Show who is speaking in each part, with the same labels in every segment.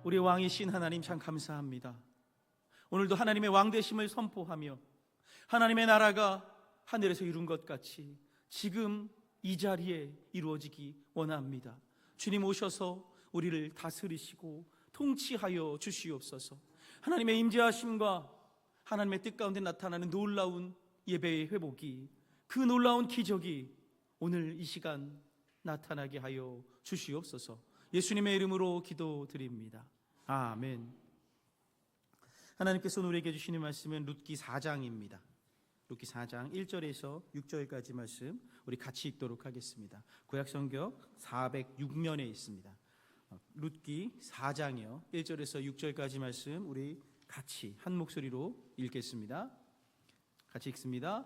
Speaker 1: 우리 왕이신 하나님 참 감사합니다. 오늘도 하나님의 왕 되심을 선포하며 하나님의 나라가 하늘에서 이룬 것 같이 지금 이 자리에 이루어지기 원합니다. 주님 오셔서 우리를 다스리시고 통치하여 주시옵소서. 하나님의 임재하심과 하나님의 뜻 가운데 나타나는 놀라운 예배의 회복이, 그 놀라운 기적이 오늘 이 시간 나타나게 하여 주시옵소서. 예수님의 이름으로 기도드립니다. 아멘. 하나님께서 우리에게 주시는 말씀은 룻기 4장입니다. 룻기 4장 1절에서 6절까지 말씀 우리 같이 읽도록 하겠습니다. 구약성경 406면에 있습니다. 룻기 4장이요 1절에서 6절까지 말씀 우리 같이 한 목소리로 읽겠습니다. 같이 읽습니다.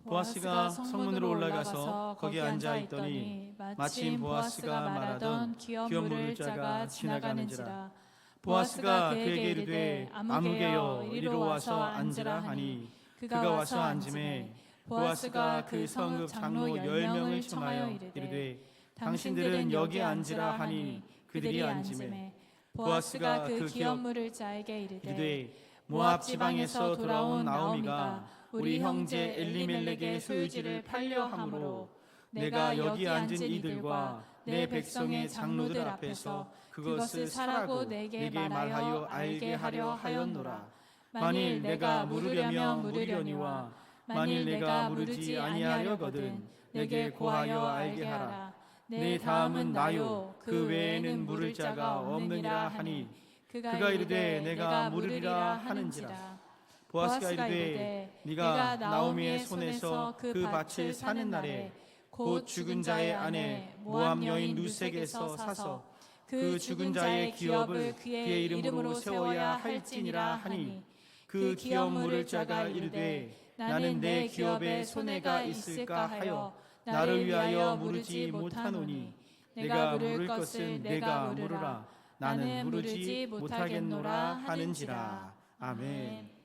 Speaker 1: 보아스가 성문으로 올라가서 거기 앉아 있더니 마침 보아스가 말하던 기업 물을 자가 지나가는지라. 보아스가 그에게 이르되 아무개여 이리로 와서 앉으라 하니 그가 와서 앉으매 보아스가 그 성읍 장로 10명을 청하여 이르되 당신들은 여기 앉으라 하니 그들이 앉으매 보아스가 그 기업 물을 자에게 이르되 모압 지방에서 돌아온 나오미가 우리 형제 엘리멜렉의 소유지를 팔려 함으로 내가 여기 앉은 이들과 내 백성의 장로들 앞에서 그것을 사라고 내게 말하여 알게 하려 하였노라. 만일 내가 물으려면 물으려니와 만일 내가 물으지 아니하려거든 내게 고하여 알게 하라. 내 다음은 나요 그 외에는 물을 자가 없느니라 하니 그가 이르되 내가 물으리라 하는지라. 보아스가 이르되 네가 나오미의 손에서 그 밭을 사는 날에 곧 죽은 자의 아내 모압 여인 룻에게서 사서 그 죽은 자의 기업을 그의 이름으로 세워야 할지니라 하니 그 기업 물을 자가 이르되 나는 내 기업에 손해가 있을까 하여 나를 위하여 물으지 못하노니 내가 물을 것을 내가 물으라. 나는 물으지 못하겠노라 하는지라. 아멘.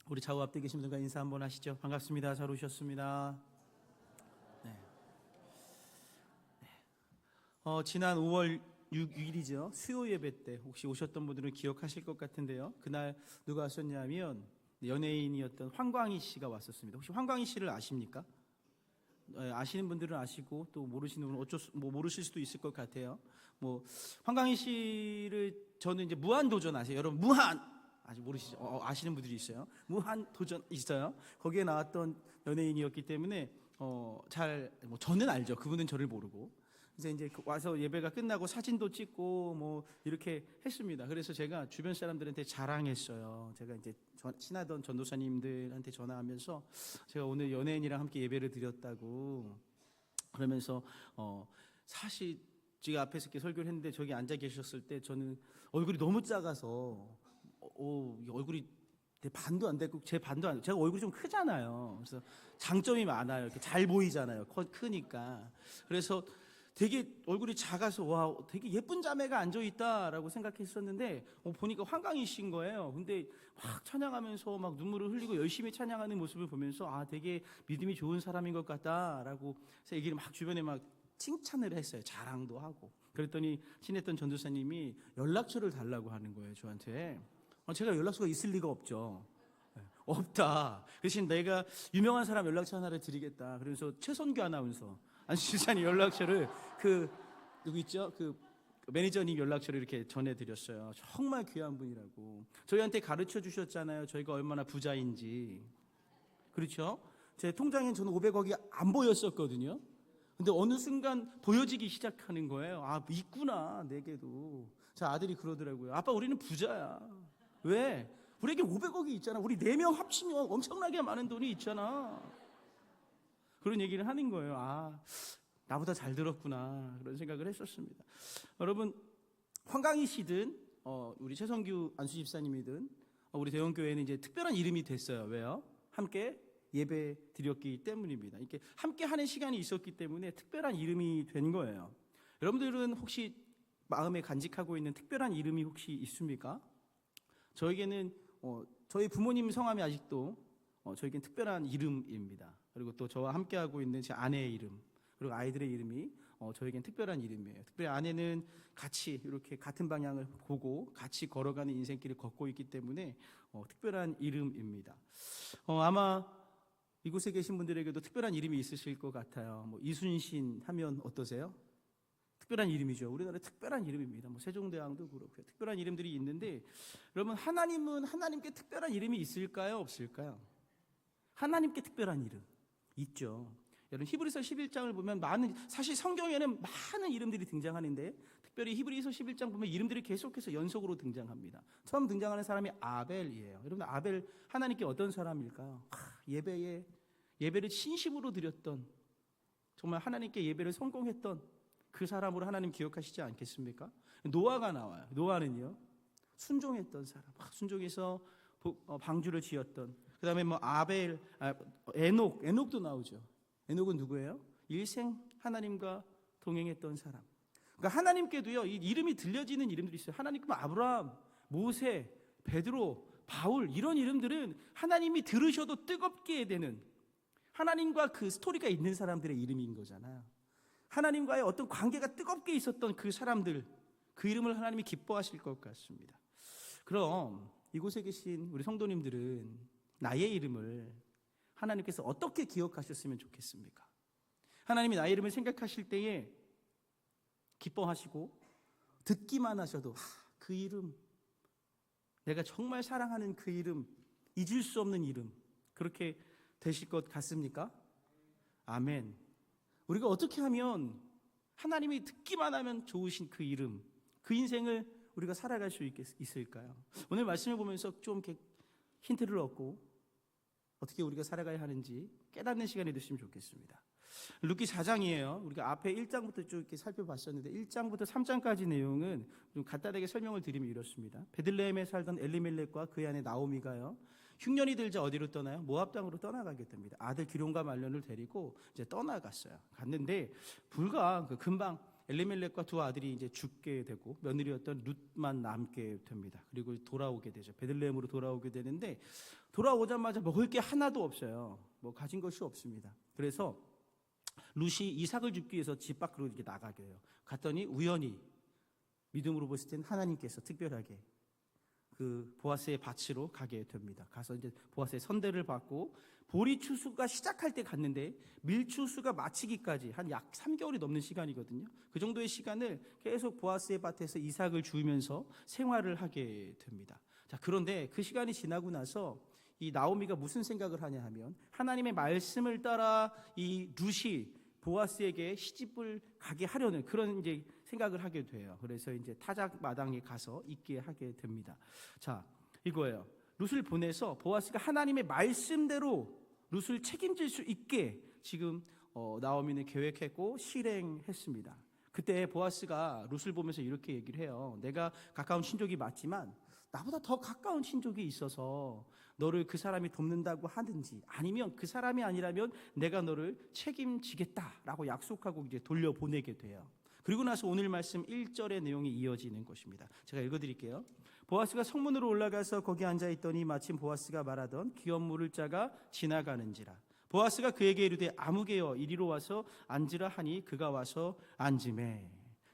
Speaker 1: 우리 좌우 앞에 계신 분들과 인사 한번 하시죠. 반갑습니다. 잘 오셨습니다. 네. 지난 5월 6일이죠. 수요 예배 때 혹시 오셨던 분들은 기억하실 것 같은데요. 그날 누가 왔었냐면 연예인이었던 황광희 씨가 왔었습니다. 혹시 황광희 씨를 아십니까? 아시는 분들은 아시고 또 모르시는 분은 모르실 수도 있을 것 같아요. 황광희 씨를 저는 이제 무한도전 아세요? 여러분 무한 아직 모르시죠? 아시는 분들이 있어요. 무한도전 있어요. 거기에 나왔던 연예인이었기 때문에 저는 알죠. 그분은 저를 모르고. 그래서 이제 와서 예배가 끝나고 사진도 찍고 이렇게 했습니다. 그래서 제가 주변 사람들한테 자랑했어요. 제가 이제 친하던 전도사님들한테 전화하면서 제가 오늘 연예인이랑 함께 예배를 드렸다고 그러면서 사실 제가 앞에서 이렇게 설교를 했는데 저기 앉아 계셨을 때 저는 얼굴이 너무 작아서 얼굴이 내 반도 안 되고 제 반도 안 되고 제가 얼굴이 좀 크잖아요. 그래서 장점이 많아요. 이렇게 잘 보이잖아요. 크니까. 그래서 되게 얼굴이 작아서 와 되게 예쁜 자매가 앉아있다라고 생각했었는데 보니까 황광희 씨인 거예요. 근데 막 찬양하면서 막 눈물을 흘리고 열심히 찬양하는 모습을 보면서 되게 믿음이 좋은 사람인 것 같다라고 해서 얘기를 막 주변에 막 칭찬을 했어요. 자랑도 하고. 그랬더니 친했던 전도사님이 연락처를 달라고 하는 거예요. 저한테. 제가 연락처가 있을 리가 없죠. 없다. 대신 내가 유명한 사람 연락처 하나를 드리겠다. 그래서 최선규 아나운서 안수지사님 연락처를 누구 있죠? 그 매니저님 연락처를 이렇게 전해드렸어요. 정말 귀한 분이라고. 저희한테 가르쳐 주셨잖아요. 저희가 얼마나 부자인지. 그렇죠? 제 통장엔 저는 500억이 안 보였었거든요. 근데 어느 순간 보여지기 시작하는 거예요. 있구나 내게도. 제 아들이 그러더라고요. 아빠 우리는 부자야. 왜? 우리에게 500억이 있잖아. 우리 4명 합치면 엄청나게 많은 돈이 있잖아. 그런 얘기를 하는 거예요. 나보다 잘 들었구나 그런 생각을 했었습니다. 여러분 황광희 씨든 우리 최성규 안수 집사님이든 우리 대원교회는 이제 특별한 이름이 됐어요. 왜요? 함께 예배 드렸기 때문입니다. 이렇게 함께 하는 시간이 있었기 때문에 특별한 이름이 된 거예요. 여러분들은 혹시 마음에 간직하고 있는 특별한 이름이 혹시 있습니까? 저에게는 저희 부모님 성함이 아직도 저에겐 특별한 이름입니다. 그리고 또 저와 함께하고 있는 제 아내의 이름 그리고 아이들의 이름이 저에겐 특별한 이름이에요. 특별히 아내는 같이 이렇게 같은 방향을 보고 같이 걸어가는 인생길을 걷고 있기 때문에 특별한 이름입니다. 아마 이곳에 계신 분들에게도 특별한 이름이 있으실 것 같아요. 뭐 이순신 하면 어떠세요? 특별한 이름이죠. 우리나라의 특별한 이름입니다. 뭐 세종대왕도 그렇고요. 특별한 이름들이 있는데, 여러분, 하나님은 하나님께 특별한 이름이 있을까요? 없을까요? 하나님께 특별한 이름 있죠. 여러분, 히브리서 11장을 보면 사실 성경에는 많은 이름들이 등장하는데, 특별히 히브리서 11장 보면 이름들이 계속해서 연속으로 등장합니다. 처음 등장하는 사람이 아벨이에요. 여러분, 아벨 하나님께 어떤 사람일까요? 예배를 진심으로 드렸던, 정말 하나님께 예배를 성공했던 그 사람으로 하나님 기억하시지 않겠습니까? 노아가 나와요. 노아는요, 순종했던 사람, 순종해서 방주를 지었던. 그 다음에 뭐 에녹도 나오죠. 에녹은 누구예요? 일생 하나님과 동행했던 사람. 그러니까 하나님께도요, 이 이름이 들려지는 이름들이 있어요. 하나님께 아브라함, 모세, 베드로, 바울, 이런 이름들은 하나님이 들으셔도 뜨겁게 되는, 하나님과 그 스토리가 있는 사람들의 이름인 거잖아요. 하나님과의 어떤 관계가 뜨겁게 있었던 그 사람들, 그 이름을 하나님이 기뻐하실 것 같습니다. 그럼 이곳에 계신 우리 성도님들은 나의 이름을 하나님께서 어떻게 기억하셨으면 좋겠습니까? 하나님이 나의 이름을 생각하실 때에 기뻐하시고, 듣기만 하셔도 그 이름, 내가 정말 사랑하는 그 이름, 잊을 수 없는 이름, 그렇게 되실 것 같습니까? 아멘. 우리가 어떻게 하면 하나님이 듣기만 하면 좋으신 그 이름, 그 인생을 우리가 살아갈 수 있을까요? 오늘 말씀을 보면서 좀 이렇게 힌트를 얻고 어떻게 우리가 살아가야 하는지 깨닫는 시간이 되시면 좋겠습니다. 루키 4장이에요. 우리가 앞에 1장부터 쭉 이렇게 살펴봤었는데 1장부터 3장까지 내용은 좀 간단하게 설명을 드리면 이렇습니다. 베들레헴에 살던 엘리멜렉과 그의 아내 나오미가요, 흉년이 들자 어디로 떠나요? 모압 땅으로 떠나가게 됩니다. 아들 기럯과 말론을 데리고 이제 떠나갔어요. 갔는데 불과 금방 엘리멜렉과 두 아들이 이제 죽게 되고 며느리였던 룻만 남게 됩니다. 그리고 돌아오게 되죠. 베들레헴으로 돌아오게 되는데 돌아오자마자 먹을 게 하나도 없어요. 뭐 가진 것이 없습니다. 그래서 룻이 이삭을 줍기 위해서 집 밖으로 이렇게 나가게 해요. 갔더니 우연히 믿음으로 봤을 땐 하나님께서 특별하게 그 보아스의 밭으로 가게 됩니다. 가서 이제 보아스의 선대를 받고 보리 추수가 시작할 때 갔는데 밀추수가 마치기까지 한 약 3개월이 넘는 시간이거든요. 그 정도의 시간을 계속 보아스의 밭에서 이삭을 주우면서 생활을 하게 됩니다. 자, 그런데 그 시간이 지나고 나서 이 나오미가 무슨 생각을 하냐 하면 하나님의 말씀을 따라 이 룻이 보아스에게 시집을 가게 하려는 그런 이제 생각을 하게 돼요. 그래서 이제 타작 마당에 가서 있게 하게 됩니다. 자, 이거예요. 룻을 보내서 보아스가 하나님의 말씀대로 룻을 책임질 수 있게 지금 나오미는 계획했고 실행했습니다. 그때 보아스가 룻을 보면서 이렇게 얘기를 해요. 내가 가까운 친족이 맞지만 나보다 더 가까운 친족이 있어서 너를 그 사람이 돕는다고 하든지 아니면 그 사람이 아니라면 내가 너를 책임지겠다라고 약속하고 이제 돌려보내게 돼요. 그리고 나서 오늘 말씀 1절의 내용이 이어지는 것입니다. 제가 읽어드릴게요. 보아스가 성문으로 올라가서 거기 앉아있더니 마침 보아스가 말하던 기업 물을 자가 지나가는지라. 보아스가 그에게 이르되 아무개여 이리로 와서 앉으라 하니 그가 와서 앉으매.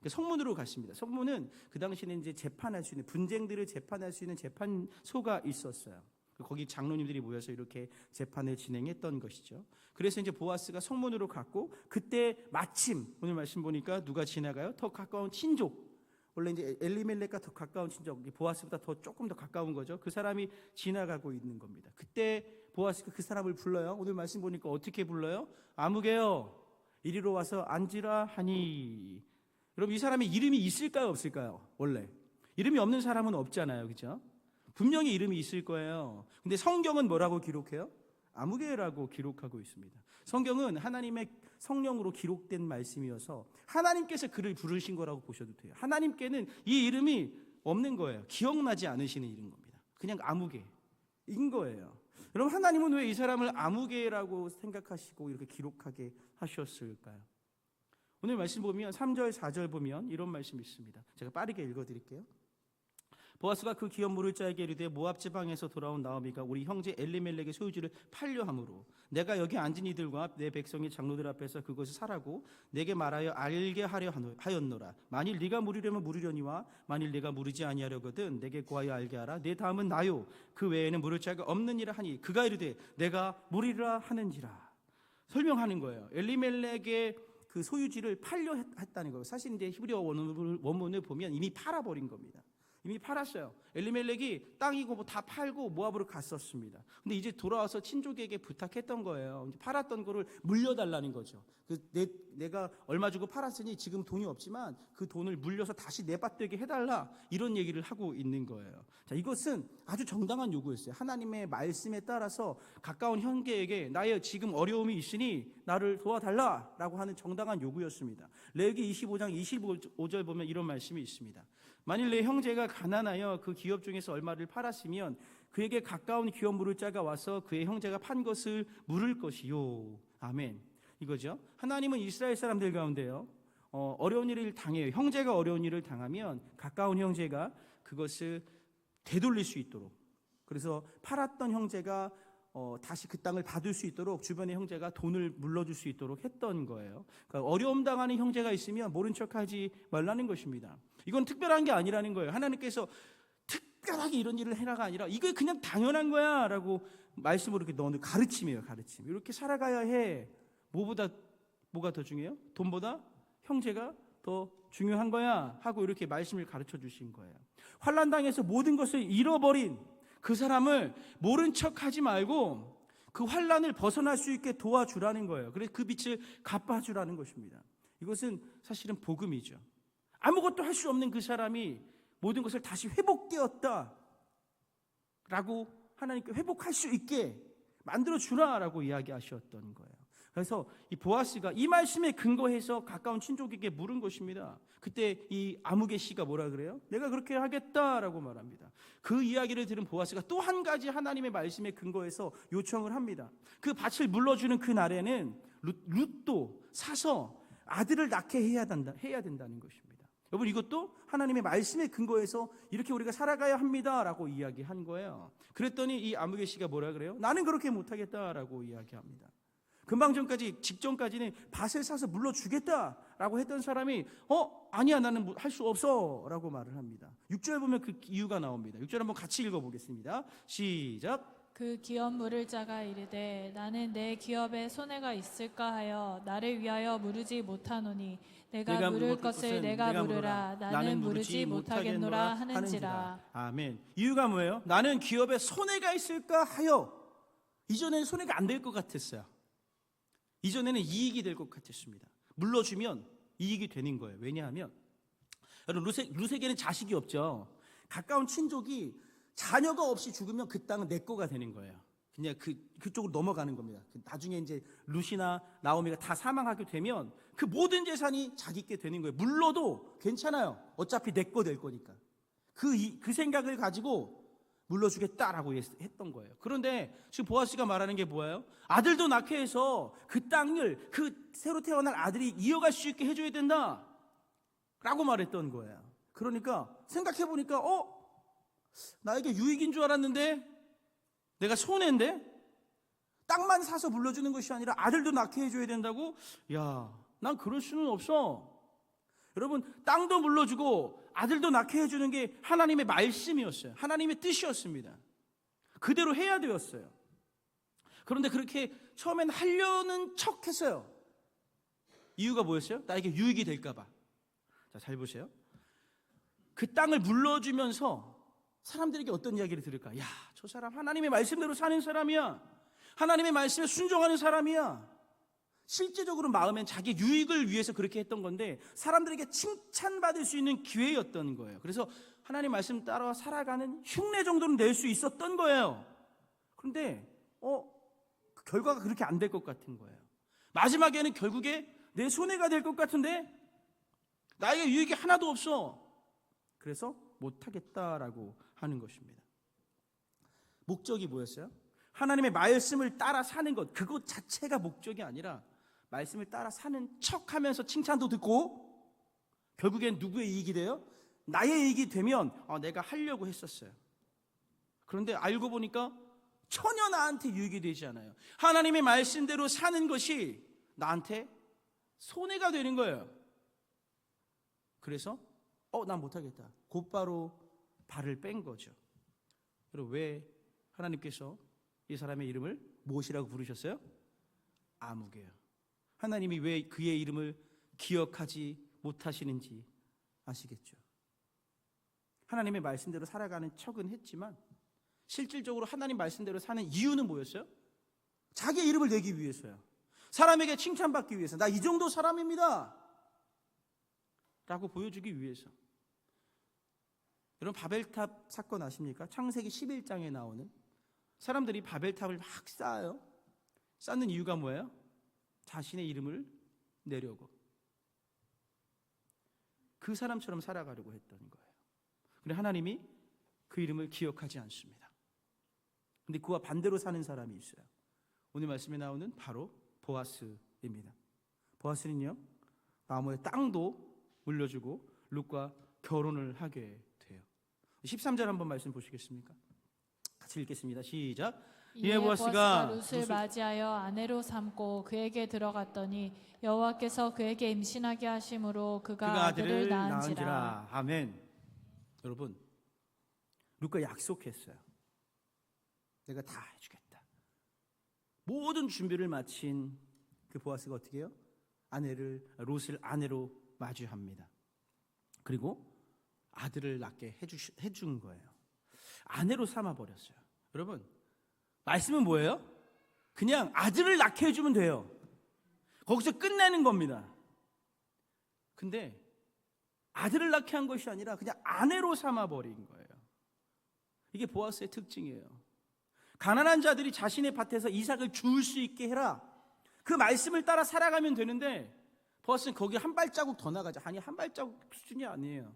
Speaker 1: 성문으로 갔습니다. 성문은 그 당시에는 이제 재판할 수 있는 분쟁들을 재판할 수 있는 재판소가 있었어요. 거기 장로님들이 모여서 이렇게 재판을 진행했던 것이죠. 그래서 이제 보아스가 성문으로 갔고 그때 마침 오늘 말씀 보니까 누가 지나가요? 더 가까운 친족. 원래 이제 엘리멜렉과 더 가까운 친족, 보아스보다 조금 더 가까운 거죠. 그 사람이 지나가고 있는 겁니다. 그때 보아스가 그 사람을 불러요. 오늘 말씀 보니까 어떻게 불러요? 아무개여 이리로 와서 앉으라 하니. 여러분, 이 사람의 이름이 있을까요, 없을까요? 원래 이름이 없는 사람은 없잖아요, 그렇죠? 분명히 이름이 있을 거예요. 근데 성경은 뭐라고 기록해요? 아무개라고 기록하고 있습니다. 성경은 하나님의 성령으로 기록된 말씀이어서 하나님께서 그를 부르신 거라고 보셔도 돼요. 하나님께는 이 이름이 없는 거예요. 기억나지 않으시는 이름인 겁니다. 그냥 아무개인 거예요. 여러분, 하나님은 왜 이 사람을 아무개라고 생각하시고 이렇게 기록하게 하셨을까요? 오늘 말씀 보면 3절, 4절 보면 이런 말씀이 있습니다. 제가 빠르게 읽어드릴게요. 보아스가 그 기업 물을 자에게 이르되 모압 지방에서 돌아온 나오미가 우리 형제 엘리멜렉의 소유지를 팔려 함으로 내가 여기 앉은 이들과 내 백성의 장로들 앞에서 그것을 사라고 내게 말하여 알게 하려 하였노라. 만일 네가 물으려면 물으려니와 만일 네가 물으지 아니하려거든 내게 구하여 알게 하라. 내 다음은 나요. 그 외에는 물을 자가 없느니라 하니 그가 이르되 내가 물으리라 하는지라. 설명하는 거예요. 엘리멜렉의 그 소유지를 팔려 했다는 거예요. 사실 이제 히브리어 원문을 보면 이미 팔아버린 겁니다. 이미 팔았어요. 엘리멜렉이 땅이고 뭐 다 팔고 모압으로 갔었습니다. 근데 이제 돌아와서 친족에게 부탁했던 거예요. 이제 팔았던 거를 물려달라는 거죠. 내가 얼마 주고 팔았으니 지금 돈이 없지만 그 돈을 물려서 다시 내 밭되게 해달라, 이런 얘기를 하고 있는 거예요. 자, 이것은 아주 정당한 요구였어요. 하나님의 말씀에 따라서 가까운 형제에게 나의 지금 어려움이 있으니 나를 도와달라라고 하는 정당한 요구였습니다. 레위기 25장 25절 보면 이런 말씀이 있습니다. 만일 내 형제가 가난하여 그 기업 중에서 얼마를 팔았으면 그에게 가까운 기업 물을 자가 와서 그의 형제가 판 것을 물을 것이요. 아멘. 이거죠. 하나님은 이스라엘 사람들 가운데요, 어려운 일을 당해요. 형제가 어려운 일을 당하면 가까운 형제가 그것을 되돌릴 수 있도록, 그래서 팔았던 형제가 다시 그 땅을 받을 수 있도록 주변의 형제가 돈을 물러줄 수 있도록 했던 거예요. 그러니까 어려움 당하는 형제가 있으면 모른 척하지 말라는 것입니다. 이건 특별한 게 아니라는 거예요. 하나님께서 특별하게 이런 일을 해라가 아니라 이게 그냥 당연한 거야 라고 말씀으로 이렇게 넣는 가르침이에요. 가르침. 이렇게 살아가야 해. 뭐가 더 중요해요? 돈보다 형제가 더 중요한 거야 하고 이렇게 말씀을 가르쳐 주신 거예요. 환난 당해서 모든 것을 잃어버린 그 사람을 모른 척하지 말고 그 환난을 벗어날 수 있게 도와주라는 거예요. 그래서 그 빛을 갚아주라는 것입니다. 이것은 사실은 복음이죠. 아무것도 할 수 없는 그 사람이 모든 것을 다시 회복되었다 라고 하나님께 회복할 수 있게 만들어주라라고 이야기하셨던 거예요. 그래서 이 보아스가 이 말씀에 근거해서 가까운 친족에게 물은 것입니다. 그때 이 아무개 씨가 뭐라 그래요? 내가 그렇게 하겠다라고 말합니다. 그 이야기를 들은 보아스가 또 한 가지 하나님의 말씀에 근거해서 요청을 합니다. 그 밭을 물러주는 그 날에는 룻도 사서 아들을 낳게 해야 된다는 것입니다. 여러분, 이것도 하나님의 말씀에 근거해서 이렇게 우리가 살아가야 합니다라고 이야기한 거예요. 그랬더니 이 아무개 씨가 뭐라 그래요? 나는 그렇게 못하겠다라고 이야기합니다. 금방 전까지, 직전까지는 밭을 사서 물러주겠다라고 했던 사람이 아니야, 나는 할 수 없어 라고 말을 합니다. 6절 보면 그 이유가 나옵니다. 6절 한번 같이 읽어보겠습니다. 시작.
Speaker 2: 그 기업 물을 자가 이르되 나는 내 기업에 손해가 있을까 하여 나를 위하여 물으지 못하노니 내가 물을 것을 내가 물으라. 나는 물으지 못하겠노라 하는지라.
Speaker 1: 아멘. 이유가 뭐예요? 나는 기업에 손해가 있을까 하여. 이전에는 손해가 안 될 것 같았어요. 이전에는 이익이 될 것 같았습니다. 물러주면 이익이 되는 거예요. 왜냐하면 여러분, 룻에게는 자식이 없죠. 가까운 친족이 자녀가 없이 죽으면 그 땅은 내 거가 되는 거예요. 그냥 그쪽으로 넘어가는 겁니다. 나중에 이제 룻이나 나오미가 다 사망하게 되면 그 모든 재산이 자기께 되는 거예요. 물러도 괜찮아요. 어차피 내 거 될 거니까. 그 생각을 가지고 물러주겠다라고 했던 거예요. 그런데 지금 보아스가 말하는 게 뭐예요? 아들도 낳게 해서 그 땅을 그 새로 태어날 아들이 이어갈 수 있게 해줘야 된다 라고 말했던 거예요. 그러니까 생각해보니까 나에게 유익인 줄 알았는데 내가 손해인데, 땅만 사서 물려주는 것이 아니라 아들도 낳게 해줘야 된다고? 야, 난 그럴 수는 없어. 여러분, 땅도 물려주고 아들도 낳게 해주는 게 하나님의 말씀이었어요. 하나님의 뜻이었습니다. 그대로 해야 되었어요. 그런데 그렇게 처음엔 하려는 척 했어요. 이유가 뭐였어요? 나에게 유익이 될까 봐. 자, 잘 보세요. 그 땅을 물려주면서 사람들에게 어떤 이야기를 들을까? 야, 저 사람 하나님의 말씀대로 사는 사람이야. 하나님의 말씀에 순종하는 사람이야. 실제적으로 마음엔 자기 유익을 위해서 그렇게 했던 건데 사람들에게 칭찬받을 수 있는 기회였던 거예요. 그래서 하나님 말씀 따라 살아가는 흉내 정도는 낼 수 있었던 거예요. 그런데 그 결과가 그렇게 안 될 것 같은 거예요. 마지막에는 결국에 내 손해가 될 것 같은데 나에게 유익이 하나도 없어. 그래서 못하겠다라고 하는 것입니다. 목적이 뭐였어요? 하나님의 말씀을 따라 사는 것, 그것 자체가 목적이 아니라 말씀을 따라 사는 척하면서 칭찬도 듣고 결국엔 누구의 이익이 돼요? 나의 이익이 되면 내가 하려고 했었어요. 그런데 알고 보니까 전혀 나한테 유익이 되지 않아요. 하나님의 말씀대로 사는 것이 나한테 손해가 되는 거예요. 그래서 난 못하겠다. 곧바로 발을 뺀 거죠. 여러분, 왜 하나님께서 이 사람의 이름을 무엇이라고 부르셨어요? 아무개요. 하나님이 왜 그의 이름을 기억하지 못하시는지 아시겠죠? 하나님의 말씀대로 살아가는 척은 했지만 실질적으로 하나님 말씀대로 사는 이유는 뭐였어요? 자기 이름을 내기 위해서요. 사람에게 칭찬받기 위해서. 나 이 정도 사람입니다 라고 보여주기 위해서. 여러분, 바벨탑 사건 아십니까? 창세기 11장에 나오는 사람들이 바벨탑을 막 쌓아요. 쌓는 이유가 뭐예요? 자신의 이름을 내려고. 그 사람처럼 살아가려고 했던 거예요. 그런데 하나님이 그 이름을 기억하지 않습니다. 근데 그와 반대로 사는 사람이 있어요. 오늘 말씀에 나오는 바로 보아스입니다. 보아스는요, 나무의 땅도 물려주고 룻과 결혼을 하게 돼요. 13절 한번 말씀 보시겠습니까? 같이 읽겠습니다. 시작.
Speaker 2: 이에 보아스가 룻을 맞이하여 아내로 삼고 그에게 들어갔더니 여호와께서 그에게 임신하게 하심으로 그가 아들을 낳은지라.
Speaker 1: 아멘. 여러분, 룻과 약속했어요. 내가 다 해주겠다. 모든 준비를 마친 그 보아스가 어떻게 해요? 롯을 아내로 맞이합니다. 그리고 아들을 낳게 해준 거예요. 아내로 삼아버렸어요. 여러분, 말씀은 뭐예요? 그냥 아들을 낳게 해주면 돼요. 거기서 끝내는 겁니다. 근데 아들을 낳게 한 것이 아니라 그냥 아내로 삼아버린 거예요. 이게 보아스의 특징이에요. 가난한 자들이 자신의 밭에서 이삭을 줄 수 있게 해라. 그 말씀을 따라 살아가면 되는데 보아스는 거기 한 발자국 더 나가자. 아니, 한 발자국 수준이 아니에요.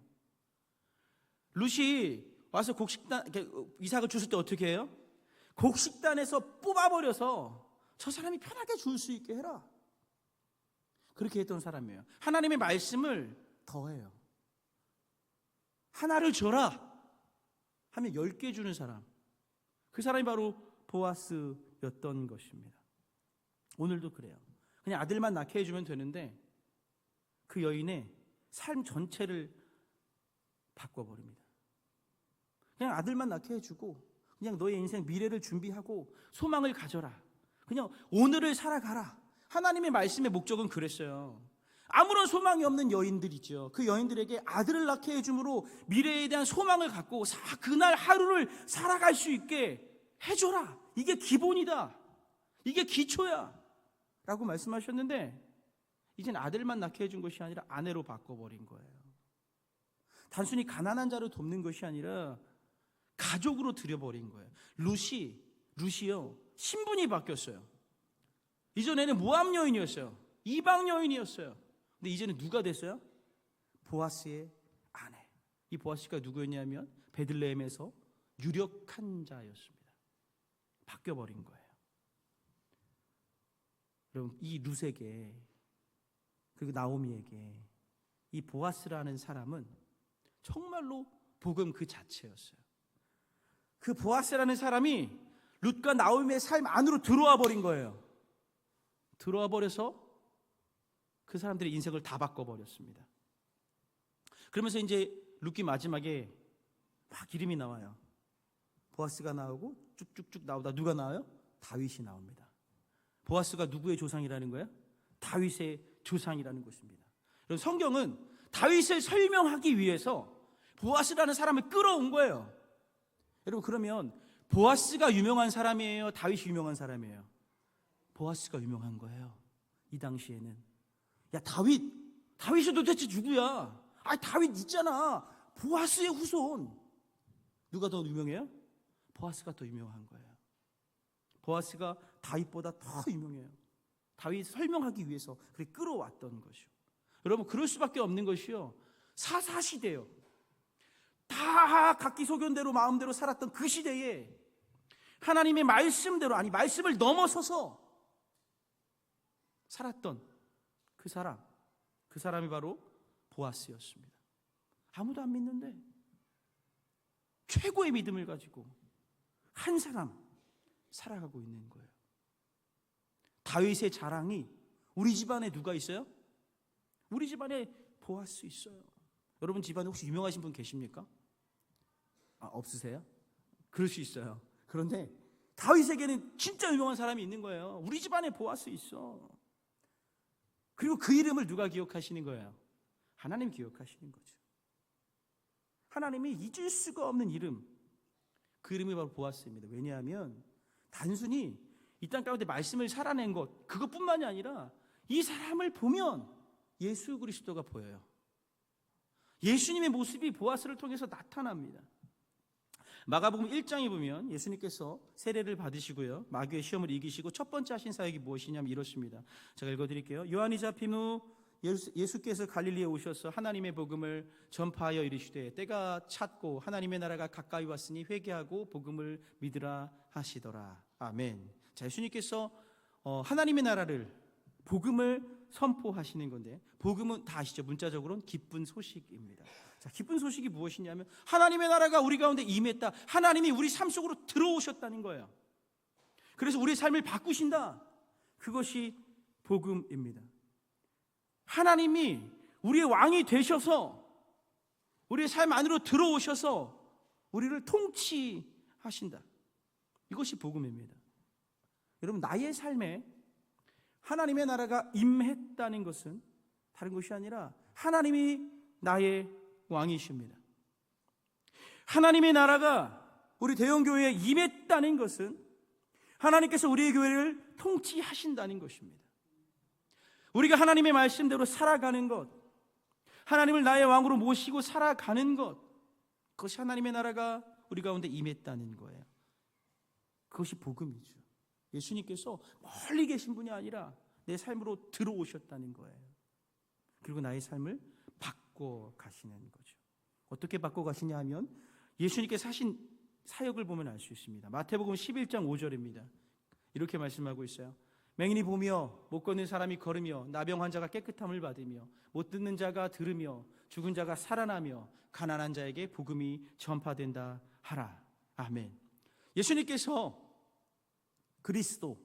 Speaker 1: 룻이 와서 이삭을 줬을 때 어떻게 해요? 곡식단에서 뽑아버려서 저 사람이 편하게 줄 수 있게 해라. 그렇게 했던 사람이에요. 하나님의 말씀을 더해요. 하나를 줘라 하면 10개 주는 사람. 그 사람이 바로 보아스였던 것입니다. 오늘도 그래요. 그냥 아들만 낳게 해주면 되는데 그 여인의 삶 전체를 바꿔버립니다. 그냥 아들만 낳게 해주고 그냥 너의 인생 미래를 준비하고 소망을 가져라. 그냥 오늘을 살아가라. 하나님의 말씀의 목적은 그랬어요. 아무런 소망이 없는 여인들이죠. 그 여인들에게 아들을 낳게 해줌으로 미래에 대한 소망을 갖고 그날 하루를 살아갈 수 있게 해줘라. 이게 기본이다. 이게 기초야 라고 말씀하셨는데 이젠 아들만 낳게 해준 것이 아니라 아내로 바꿔버린 거예요. 단순히 가난한 자를 돕는 것이 아니라 가족으로 들여버린 거예요. 룻이요, 신분이 바뀌었어요. 이전에는 모압 여인이었어요. 이방 여인이었어요. 근데 이제는 누가 됐어요? 보아스의 아내. 이 보아스가 누구였냐면 베들레헴에서 유력한 자였습니다. 바뀌어버린 거예요. 여러분, 이 룻에게 그리고 나오미에게 이 보아스라는 사람은 정말로 복음 그 자체였어요. 그 보아스라는 사람이 룻과 나오미의 삶 안으로 들어와 버린 거예요. 들어와 버려서 그 사람들의 인생을 다 바꿔버렸습니다. 그러면서 이제 룻기 마지막에 막 이름이 나와요. 보아스가 나오고 쭉쭉쭉 나오다 누가 나와요? 다윗이 나옵니다. 보아스가 누구의 조상이라는 거예요? 다윗의 조상이라는 것입니다. 성경은 다윗을 설명하기 위해서 보아스라는 사람을 끌어온 거예요. 여러분, 그러면 보아스가 유명한 사람이에요? 다윗이 유명한 사람이에요? 보아스가 유명한 거예요. 이 당시에는. 야, 다윗이 도대체 누구야? 다윗 있잖아. 보아스의 후손. 누가 더 유명해요? 보아스가 더 유명한 거예요. 보아스가 다윗보다 더 유명해요. 다윗 설명하기 위해서 그렇게 끌어왔던 것이요. 여러분, 그럴 수밖에 없는 것이요. 사사시대요. 다 각기 소견대로 마음대로 살았던 그 시대에 하나님의 말씀대로, 아니 말씀을 넘어서서 살았던 그 사람이 바로 보아스였습니다. 아무도 안 믿는데 최고의 믿음을 가지고 한 사람 살아가고 있는 거예요. 다윗의 자랑이 우리 집안에 누가 있어요? 우리 집안에 보아스 있어요. 여러분 집안에 혹시 유명하신 분 계십니까? 없으세요? 그럴 수 있어요. 그런데 다윗에게는 진짜 유명한 사람이 있는 거예요. 우리 집안에 보아스 있어. 그리고 그 이름을 누가 기억하시는 거예요? 하나님 기억하시는 거죠. 하나님이 잊을 수가 없는 이름, 그 이름이 바로 보아스입니다. 왜냐하면 단순히 이 땅 가운데 말씀을 살아낸 것, 그것뿐만이 아니라 이 사람을 보면 예수 그리스도가 보여요. 예수님의 모습이 보아스를 통해서 나타납니다. 마가복음 1장에 보면 예수님께서 세례를 받으시고요, 마귀의 시험을 이기시고 첫 번째 하신 사역이 무엇이냐면 이렇습니다. 제가 읽어드릴게요. 요한이 잡힌 후 예수께서 갈릴리에 오셔서 하나님의 복음을 전파하여 이르시되 때가 찼고 하나님의 나라가 가까이 왔으니 회개하고 복음을 믿으라 하시더라. 아멘. 자, 예수님께서 하나님의 나라를, 복음을 선포하시는 건데, 복음은 다 아시죠? 문자적으로는 기쁜 소식입니다. 자, 기쁜 소식이 무엇이냐면 하나님의 나라가 우리 가운데 임했다. 하나님이 우리 삶 속으로 들어오셨다는 거예요. 그래서 우리의 삶을 바꾸신다. 그것이 복음입니다. 하나님이 우리의 왕이 되셔서 우리의 삶 안으로 들어오셔서 우리를 통치하신다. 이것이 복음입니다. 여러분, 나의 삶에 하나님의 나라가 임했다는 것은 다른 것이 아니라 하나님이 나의 왕이십니다. 하나님의 나라가 우리 대형교회에 임했다는 것은 하나님께서 우리의 교회를 통치하신다는 것입니다. 우리가 하나님의 말씀대로 살아가는 것, 하나님을 나의 왕으로 모시고 살아가는 것, 그것이 하나님의 나라가 우리 가운데 임했다는 거예요. 그것이 복음이죠. 예수님께서 멀리 계신 분이 아니라 내 삶으로 들어오셨다는 거예요. 그리고 나의 삶을 바꿔 가시는 거죠. 어떻게 바꿔 가시냐 하면 예수님께서 하신 사역을 보면 알 수 있습니다. 마태복음 11장 5절입니다. 이렇게 말씀하고 있어요. 맹인이 보며 못 걷는 사람이 걸으며 나병 환자가 깨끗함을 받으며 못 듣는 자가 들으며 죽은 자가 살아나며 가난한 자에게 복음이 전파된다 하라. 아멘. 예수님께서 그리스도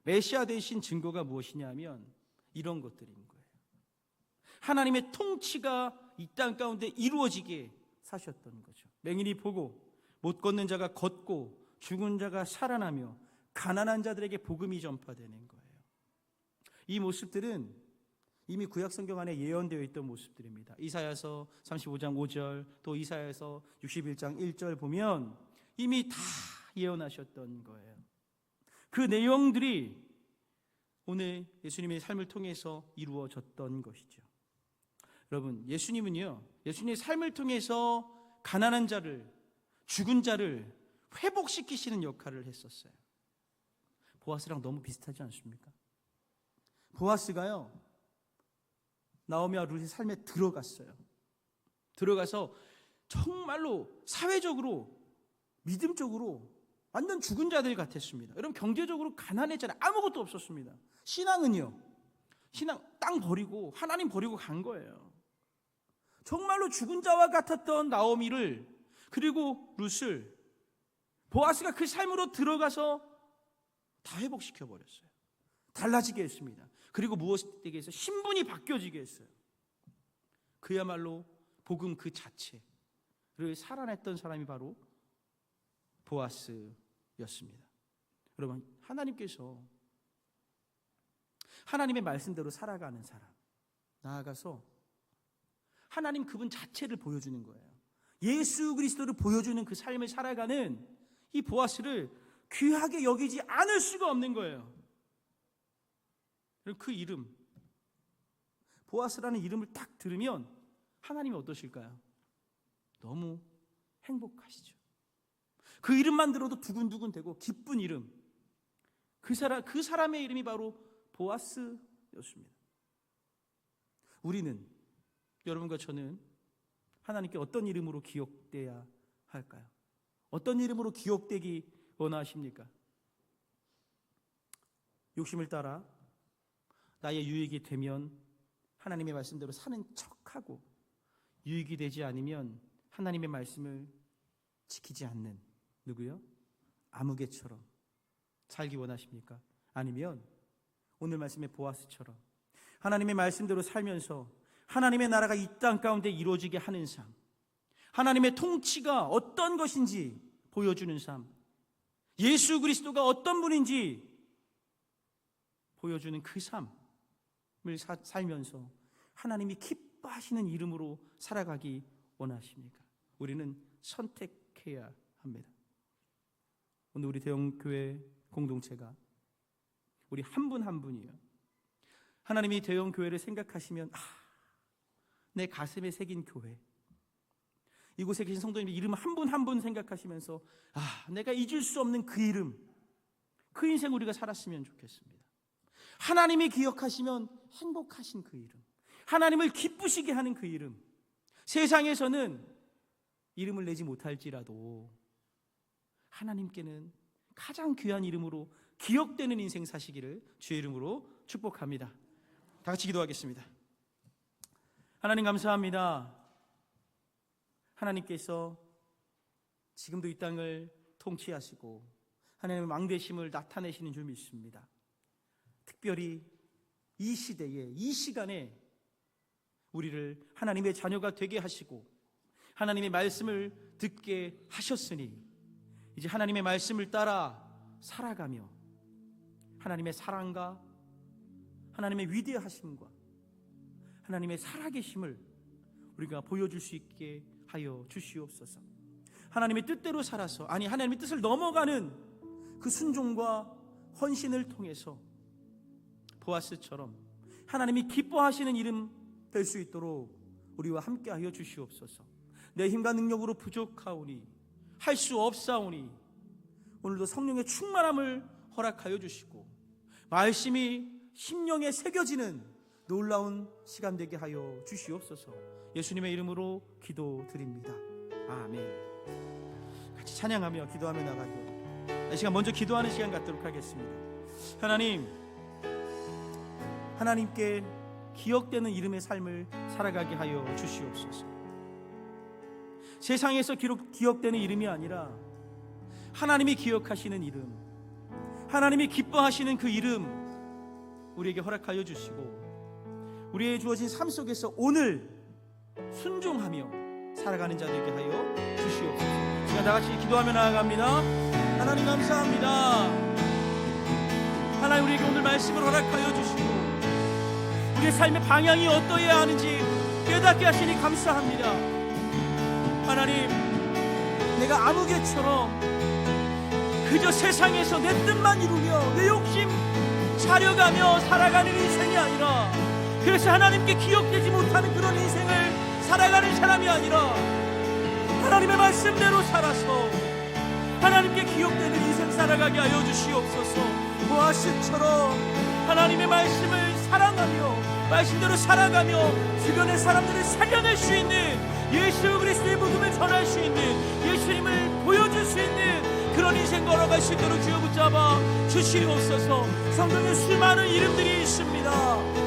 Speaker 1: 메시아 되신 증거가 무엇이냐면 이런 것들인 거예요. 하나님의 통치가 이 땅 가운데 이루어지게 사셨던 거죠. 맹인이 보고 못 걷는 자가 걷고 죽은 자가 살아나며 가난한 자들에게 복음이 전파되는 거예요. 이 모습들은 이미 구약성경 안에 예언되어 있던 모습들입니다. 이사야서 35장 5절, 또 이사야서 61장 1절 보면 이미 다 예언하셨던 거예요. 그 내용들이 오늘 예수님의 삶을 통해서 이루어졌던 것이죠. 여러분, 예수님은요, 예수님의 삶을 통해서 가난한 자를, 죽은 자를 회복시키시는 역할을 했었어요. 보아스랑 너무 비슷하지 않습니까? 보아스가요, 나오미와 룻의 삶에 들어갔어요. 들어가서 정말로 사회적으로, 믿음적으로 완전 죽은 자들 같았습니다. 여러분, 경제적으로 가난했잖아요. 아무것도 없었습니다. 신앙은요, 신앙 땅 버리고 하나님 버리고 간 거예요. 정말로 죽은 자와 같았던 나오미를, 그리고 룻을 보아스가 그 삶으로 들어가서 다 회복시켜 버렸어요. 달라지게 했습니다. 그리고 무엇에 대해서 신분이 바뀌어지게 했어요. 그야말로 복음 그 자체를 살아냈던 사람이 바로 보아스였습니다. 여러분, 하나님께서 하나님의 말씀대로 살아가는 사람, 나아가서 하나님 그분 자체를 보여주는 거예요. 예수 그리스도를 보여주는 그 삶을 살아가는 이 보아스를 귀하게 여기지 않을 수가 없는 거예요. 그 이름, 보아스라는 이름을 딱 들으면 하나님이 어떠실까요? 너무 행복하시죠. 그 이름만 들어도 두근두근 되고 기쁜 이름, 그 사람의 이름이 바로 보아스였습니다. 우리는, 여러분과 저는 하나님께 어떤 이름으로 기억돼야 할까요? 어떤 이름으로 기억되기 원하십니까? 욕심을 따라 나의 유익이 되면 하나님의 말씀대로 사는 척하고 유익이 되지 않으면 하나님의 말씀을 지키지 않는, 누구요? 아무개처럼 살기 원하십니까? 아니면 오늘 말씀의 보아스처럼 하나님의 말씀대로 살면서 하나님의 나라가 이 땅 가운데 이루어지게 하는 삶, 하나님의 통치가 어떤 것인지 보여주는 삶, 예수 그리스도가 어떤 분인지 보여주는 그 삶을 살면서 하나님이 기뻐하시는 이름으로 살아가기 원하십니까? 우리는 선택해야 합니다. 오늘 우리 대형교회 공동체가 우리 한 분 한 분이요, 하나님이 대형교회를 생각하시면 내 가슴에 새긴 교회, 이곳에 계신 성도님의 이름 한 분 한 분 생각하시면서 내가 잊을 수 없는 그 이름, 그 인생 우리가 살았으면 좋겠습니다. 하나님이 기억하시면 행복하신 그 이름, 하나님을 기쁘시게 하는 그 이름, 세상에서는 이름을 내지 못할지라도 하나님께는 가장 귀한 이름으로 기억되는 인생 사시기를 주의 이름으로 축복합니다. 다 같이 기도하겠습니다. 하나님 감사합니다. 하나님께서 지금도 이 땅을 통치하시고 하나님의 왕되심을 나타내시는 줄 믿습니다. 특별히 이 시대에, 이 시간에 우리를 하나님의 자녀가 되게 하시고 하나님의 말씀을 듣게 하셨으니 이제 하나님의 말씀을 따라 살아가며 하나님의 사랑과 하나님의 위대하심과 하나님의 살아계심을 우리가 보여줄 수 있게 하여 주시옵소서. 하나님의 뜻대로 살아서, 하나님의 뜻을 넘어가는 그 순종과 헌신을 통해서 보아스처럼 하나님이 기뻐하시는 이름 될 수 있도록 우리와 함께하여 주시옵소서. 내 힘과 능력으로 부족하오니 할 수 없사오니 오늘도 성령의 충만함을 허락하여 주시고 말씀이 심령에 새겨지는 놀라운 시간 되게 하여 주시옵소서. 예수님의 이름으로 기도드립니다. 아멘. 같이 찬양하며 기도하며 나가고 이 시간 먼저 기도하는 시간 갖도록 하겠습니다. 하나님께 기억되는 이름의 삶을 살아가게 하여 주시옵소서. 세상에서 기억되는 이름이 아니라 하나님이 기억하시는 이름, 하나님이 기뻐하시는 그 이름 우리에게 허락하여 주시고 우리의 주어진 삶 속에서 오늘 순종하며 살아가는 자 되게 하여 주시옵소서. 제가 다 같이 기도하며 나아갑니다. 하나님 감사합니다. 하나님 우리에게 오늘 말씀을 허락하여 주시고 우리의 삶의 방향이 어떠해야 하는지 깨닫게 하시니 감사합니다. 하나님, 내가 아무개처럼 그저 세상에서 내 뜻만 이루며 내 욕심 차려가며 살아가는 인생이 아니라, 그래서 하나님께 기억되지 못하는 그런 인생을 살아가는 사람이 아니라 하나님의 말씀대로 살아서 하나님께 기억되는 인생 살아가게 하여 주시옵소서. 보아스처럼 하나님의 말씀을 사랑하며 말씀대로 살아가며 주변의 사람들을 살려낼 수 있는, 예수 그리스도의 복음을 전할 수 있는, 예수님을 보여줄 수 있는 그런 인생 걸어갈 수 있도록 주여 붙잡아 주시옵소서. 성경에 수많은 이름들이 있습니다.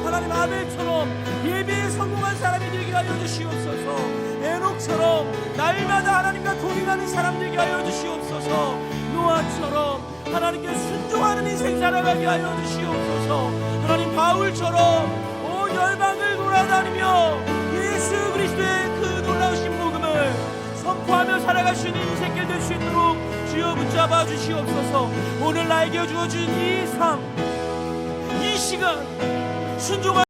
Speaker 1: 하나님, 아벨처럼 예배에 성공한 사람이 되게 하여 주시옵소서. 에녹처럼 날마다 하나님과 동행하는 사람 되게 하여 주시옵소서. 노아처럼 하나님께 순종하는 인생 살아가게 하여 주시옵소서. 하나님, 바울처럼 온 열방을 돌아다니며 예수 그리스도의 그 놀라우신 복음을 선포하며 살아갈 수 있는 인생길 될 수 있도록 주여 붙잡아 주시옵소서. 오늘 나에게 주어진 이 삶, 이 시간 순종하는